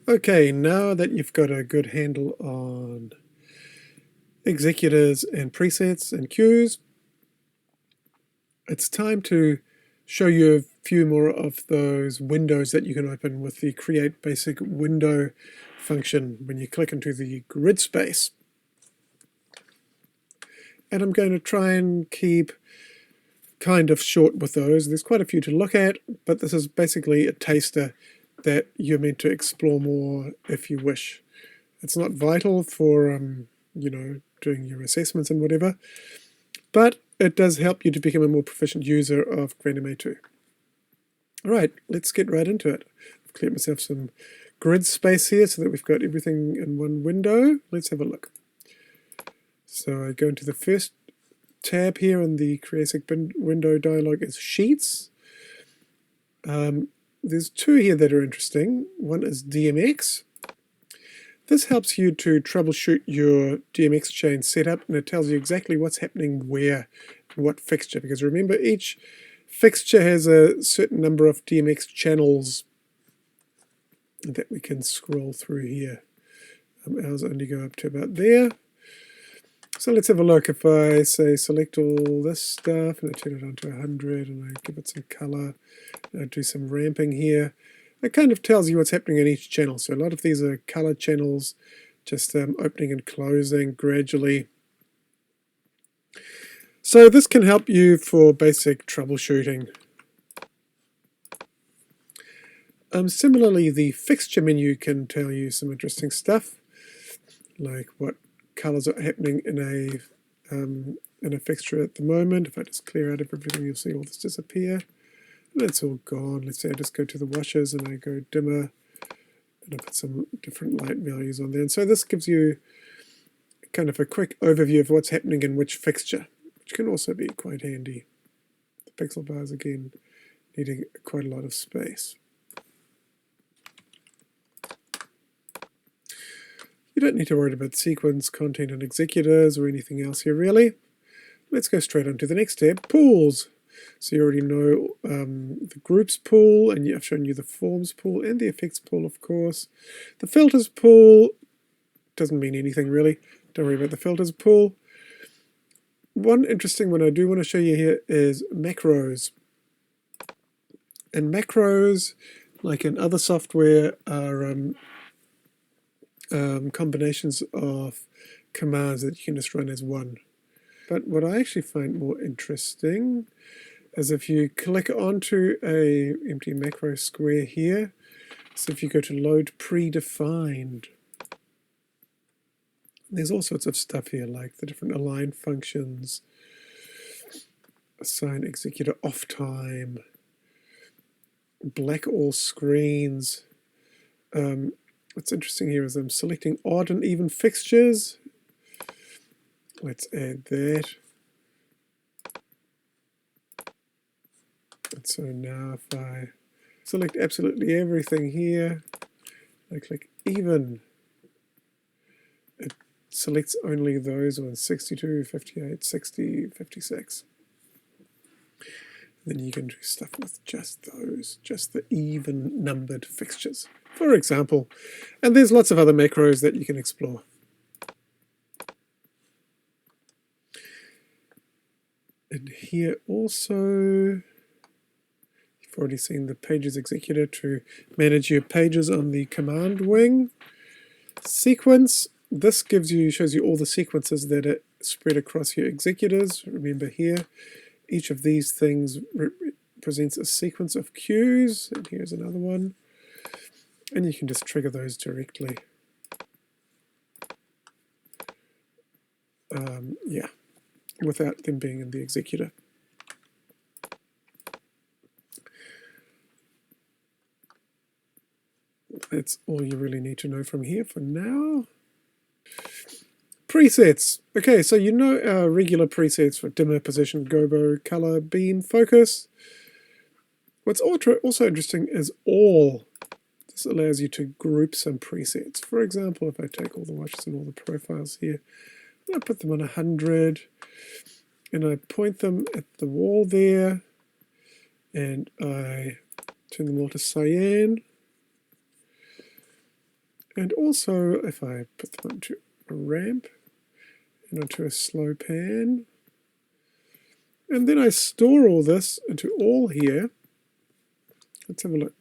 Okay, now that you've got a good handle on executors and presets and cues, it's time to show you a few more of those windows that you can open with the Create Basic Window function when you click into the grid space. And I'm going to try and keep kind of short with those. There's quite a few to look at, but this is basically a taster that you're meant to explore more if you wish. It's not vital for, doing your assessments and whatever, but it does help you to become a more proficient user of GMA2. All right, let's get right into it. I've cleared myself some grid space here so that we've got everything in one window. Let's have a look. So I go into the first tab here in the Create Window dialog is Sheets. There's two here that are interesting. One is DMX. This helps you to troubleshoot your DMX chain setup, and it tells you exactly what's happening where and what fixture, because remember each fixture has a certain number of DMX channels that we can scroll through here. Ours only go up to about there. So let's have a look. If I say select all this stuff and I turn it on to 100 and I give it some color, and I do some ramping here, it kind of tells you what's happening in each channel. So a lot of these are color channels, just opening and closing gradually. So this can help you for basic troubleshooting. Similarly, the fixture menu can tell you some interesting stuff, like what colors are happening in a fixture at the moment. If I just clear out of everything, you'll see all this disappear. And it's all gone. Let's say I just go to the washers and I go dimmer, and I put some different light values on there. And so this gives you kind of a quick overview of what's happening in which fixture, which can also be quite handy. The pixel bars, again, needing quite a lot of space. You don't need to worry about sequence, content, and executors or anything else here, really. Let's go straight on to the next tab, Pools. So you already know the Groups pool, and I've shown you the Forms pool and the Effects pool, of course. The Filters pool doesn't mean anything, really. Don't worry about the Filters pool. One interesting one I do want to show you here is macros. And macros, like in other software, are combinations of commands that you can just run as one. But what I actually find more interesting is if you click onto a empty macro square here, so if you go to load predefined, there's all sorts of stuff here, like the different align functions, assign executor off time, black all screens. What's interesting here is I'm selecting odd and even fixtures. Let's add that. And so now if I select absolutely everything here, I click even, it selects only those ones, 62, 58, 60, 56. Then you can do stuff with just those, just the even numbered fixtures, for example. And there's lots of other macros that you can explore. And here also, you've already seen the Pages Executor to manage your pages on the command wing. Sequence, this shows you all the sequences that are spread across your executors. Remember here, each of these things represents a sequence of cues, and here's another one. And you can just trigger those directly. Without them being in the executor. That's all you really need to know from here for now. Presets. Okay, so you know our regular presets for dimmer, position, gobo, color, beam, focus. What's also interesting is all. This allows you to group some presets. For example, if I take all the washes and all the profiles here, I put them on 100, and I point them at the wall there, and I turn them all to cyan. And also, if I put them onto a ramp and onto a slow pan, and then I store all this into all here. Let's have a look.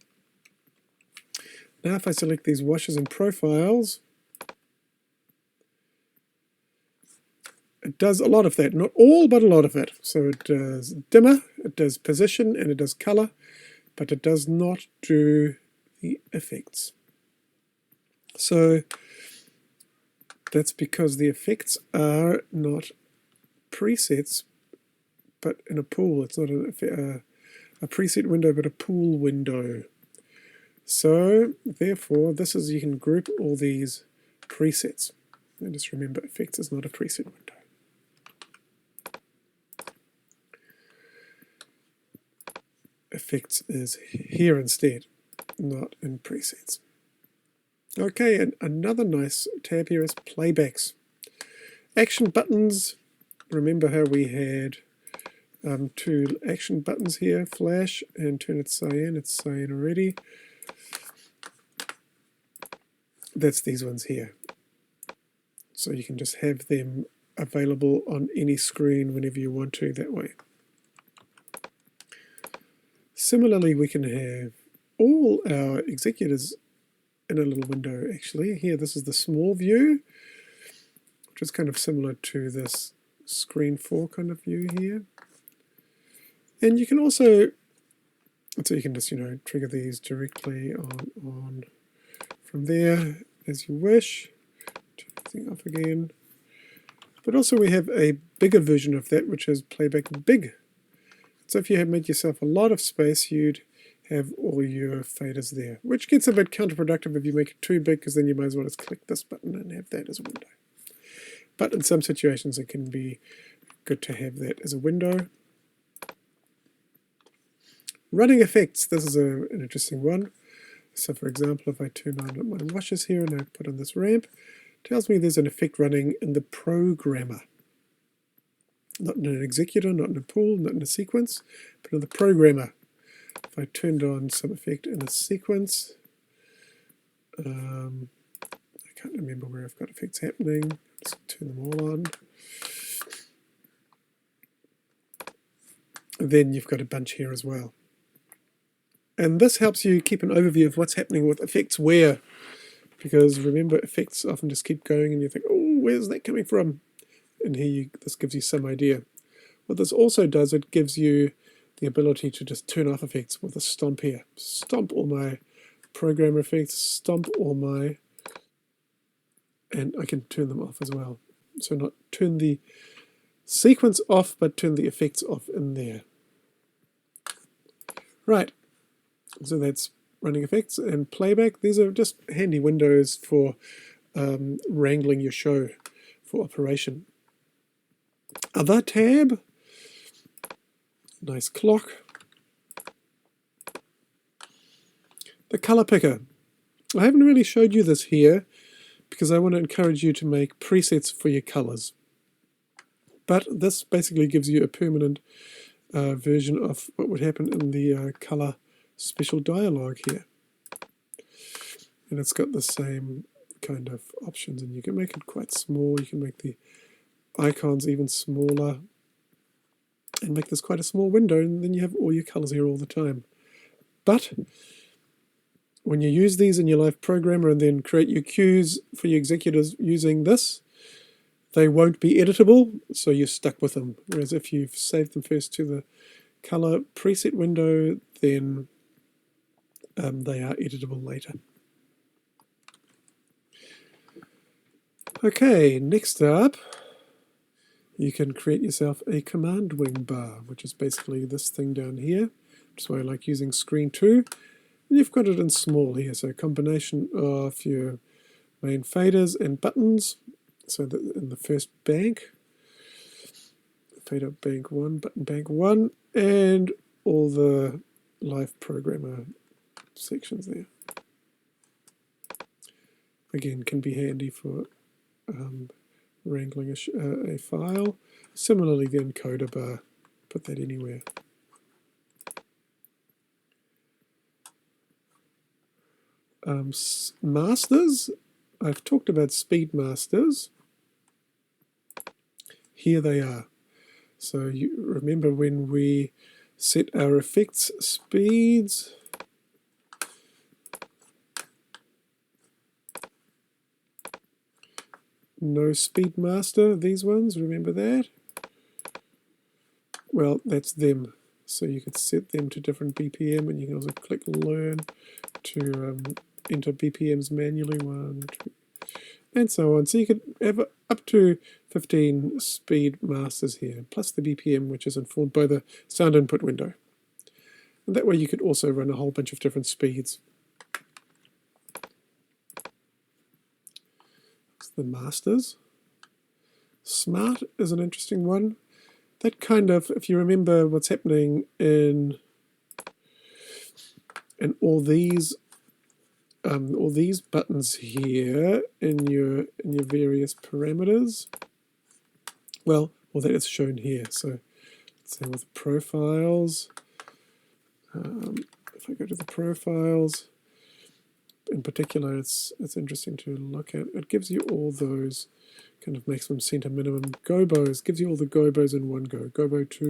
Now if I select these washes and profiles, it does a lot of that. Not all, but a lot of it. So it does dimmer, it does position, and it does color, but it does not do the effects. So that's because the effects are not presets, but in a pool. It's not a preset window, but a pool window. So therefore, this is, you can group all these presets. And just remember, effects is not a preset window. Effects is here instead, not in presets. Okay, and another nice tab here is playbacks. Action buttons. Remember how we had two action buttons here, flash and turn it cyan. It's cyan already. That's these ones here. So you can just have them available on any screen whenever you want to that way. Similarly, we can have all our executors in a little window actually. Here, this is the small view, which is kind of similar to this screen 4 kind of view here. And you can also, so you can just, trigger these directly on from there as you wish. Turn everything off again. But also we have a bigger version of that, which is playback big. So if you had made yourself a lot of space, you'd have all your faders there, which gets a bit counterproductive if you make it too big, because then you might as well just click this button and have that as a window. But in some situations it can be good to have that as a window. Running effects, this is an interesting one. So for example, if I turn on my washes here and I put on this ramp, it tells me there's an effect running in the programmer. Not in an executor, not in a pool, not in a sequence, but in the programmer. If I turned on some effect in a sequence, I can't remember where I've got effects happening. Just turn them all on. Then you've got a bunch here as well. And this helps you keep an overview of what's happening with effects where. Because remember, effects often just keep going and you think, oh, where's that coming from? And here this gives you some idea. What this also does, it gives you the ability to just turn off effects with a stomp here. Stomp all my programmer effects, stomp all my, and I can turn them off as well. So not turn the sequence off, but turn the effects off in there. Right, so that's running effects and playback. These are just handy windows for wrangling your show for operation. Other tab, nice clock. The color picker. I haven't really showed you this here because I want to encourage you to make presets for your colors. But this basically gives you a permanent version of what would happen in the color special dialog here. And it's got the same kind of options, and you can make it quite small. You can make the icons even smaller and make this quite a small window, and then you have all your colors here all the time. But when you use these in your live programmer and then create your cues for your executors using this, they won't be editable, so you're stuck with them. Whereas if you've saved them first to the color preset window, then they are editable later. Okay, next up, you can create yourself a command wing bar, which is basically this thing down here, which is why I like using screen 2. And you've got it in small here, so a combination of your main faders and buttons. So that in the first bank, fader bank 1, button bank 1, and all the live programmer sections there. Again, can be handy for wrangling a file. Similarly, the encoder bar, put that anywhere. masters. I've talked about speed masters. Here they are. So you remember when we set our effects speeds, no speed master, these ones, remember that? Well, that's them. So you could set them to different BPM, and you can also click learn to enter BPMs manually, 1, 2, and so on. So you could have up to 15 speed masters here, plus the BPM, which is informed by the sound input window. And that way you could also run a whole bunch of different speeds. That's the masters. Smart is an interesting one. That kind of, if you remember what's happening in all these buttons here in your various parameters, well, that is shown here. So let's say with profiles, if I go to the profiles, in particular, it's interesting to look at. It gives you all those kind of maximum, center, minimum gobos. Gives you all the gobos in one go. Gobo 2,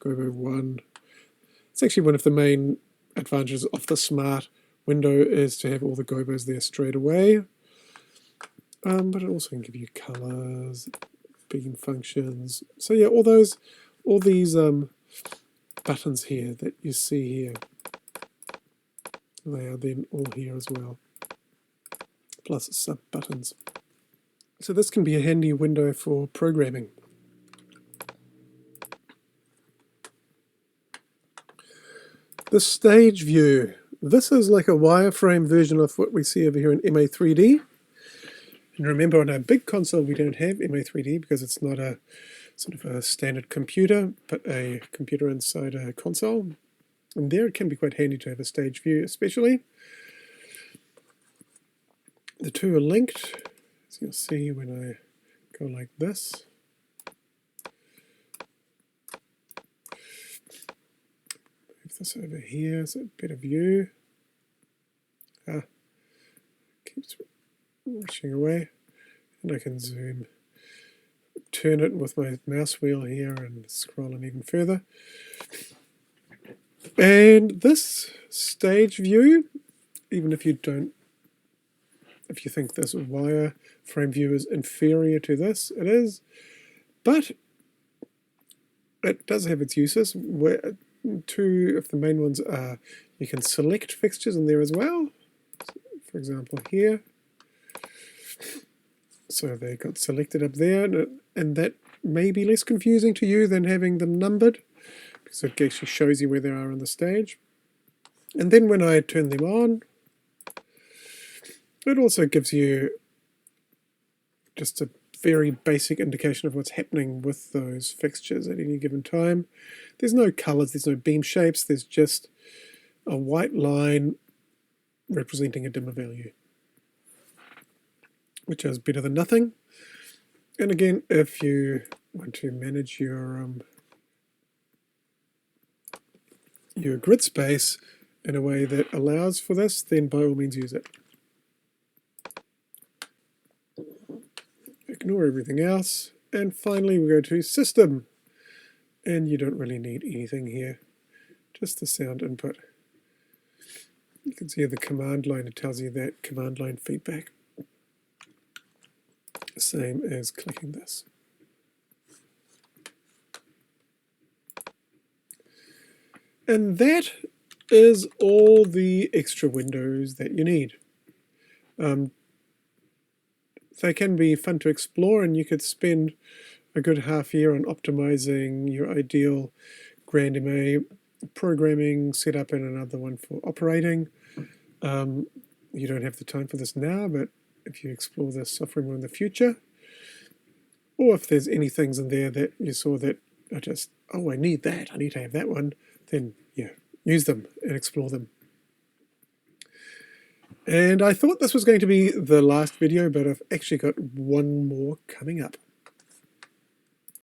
gobo 1. It's actually one of the main advantages of the smart window is to have all the gobos there straight away. But it also can give you colors, beam functions. So yeah, all these buttons here that you see here, they are then all here as well, plus sub buttons. So this can be a handy window for programming. The stage view. This is like a wireframe version of what we see over here in GMA3D. And remember, on our big console we don't have GMA3D because it's not a sort of a standard computer, but a computer inside a console. And there it can be quite handy to have a stage view especially. The two are linked, as you'll see when I go like this. Move this over here so a better view. Keeps rushing away. And I can zoom, turn it with my mouse wheel here and scroll in even further. And this stage view, even if you think this wireframe view is inferior to this, it is, but it does have its uses. Where two of the main ones are you can select fixtures in there as well. For example, here. So they got selected up there, and that may be less confusing to you than having them numbered, because it actually shows you where they are on the stage. And then when I turn them on, it also gives you just a very basic indication of what's happening with those fixtures at any given time. There's no colors, there's no beam shapes, there's just a white line representing a dimmer value, which is better than nothing. And again, if you want to manage your grid space in a way that allows for this, then by all means use it. Ignore everything else. And finally we go to system. And you don't really need anything here, just the sound input. You can see the command line, it tells you that command line feedback. Same as clicking this. And that is all the extra windows that you need. They can be fun to explore, and you could spend a good half year on optimizing your ideal Grand MA programming setup and another one for operating. You don't have the time for this now, but if you explore this software more in the future, or if there's any things in there that you saw that are just, oh, I need that, I need to have that one, then yeah, use them and explore them. And I thought this was going to be the last video, but I've actually got one more coming up.